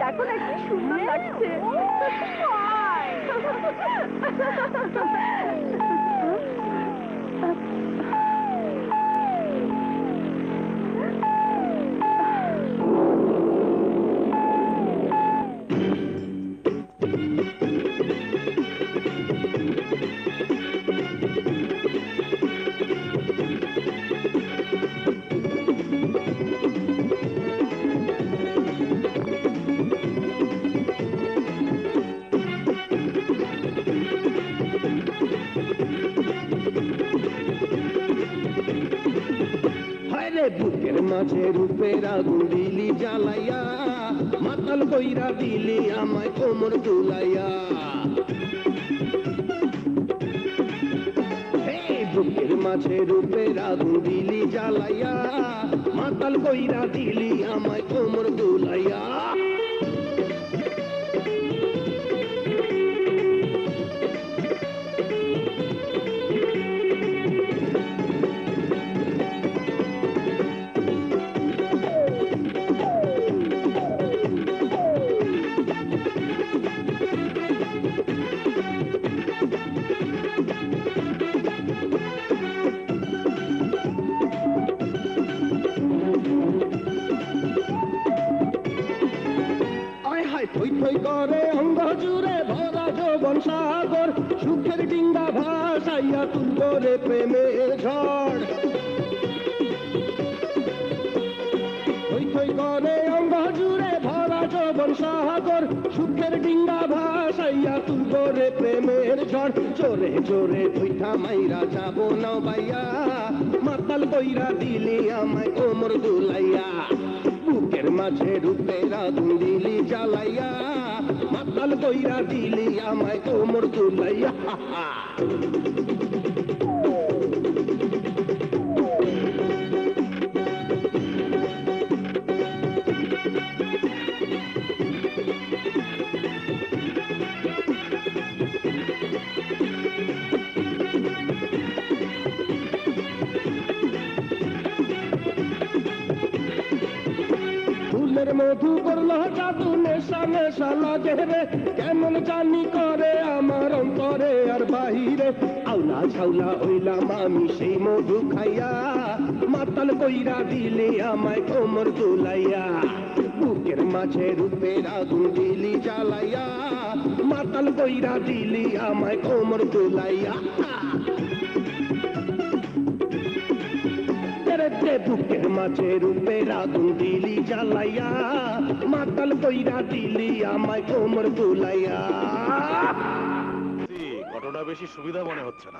দেখো না কি সুন্দর লাগছে। বুকের মাঝে রূপের আগুন দিলি জ্বালাইয়া, মাতাল কইরা দিলি আমায় কোমর দুলাইয়া। বুকের মাঝে রূপের আগুন দিলি জ্বালাইয়া, মাতাল কইরা দিলি আমায় কোমর দুলাইয়া। থই থই করে অঙ্গ জুড়ে ভরা যৌবন সাগর, সুখের ডিঙ্গা ভাসাইয়া তুলব রে প্রেমের ঝড়। থই থই করে অঙ্গ জুড়ে ভরা যৌবন সাগর, সুখের ডিঙ্গা ভাসাইয়া তুলব রে প্রেমের ঝড়। জোরে জোরে বৈঠা মাইরা যাব না বাইয়া, মাতাল কইরা দিলি আমায় কোমর দুলাইয়া। বুকের মাঝে রূপের আগুন দিলি জ্বালাইয়া, মাতাল কইরা দিলি আমায় কোমর দুলাইয়া। ফুলের মধু করল জাদু, নেশা নেশা লাগে রে, কেমন জানি করে আমার অন্তরে আর বাহিরে। আউলা ঝাউলা হইলাম আমি সেই মধু খাইয়া, মাতাল কইরা দিলি আমায় কোমর দুলাইয়া। বুকের মাঝে রূপের আগুন দিলি জ্বালাইয়া, মাতাল কইরা দিলি আমায় কোমর দুলাইয়া। বুকের মাঝে রূপের আগুন দিলি জ্বালাইয়া, মাতাল কইরা দিলি আমায় কোমর দুলাইয়া। ঘটনা বেশি সুবিধা মনে হচ্ছে না।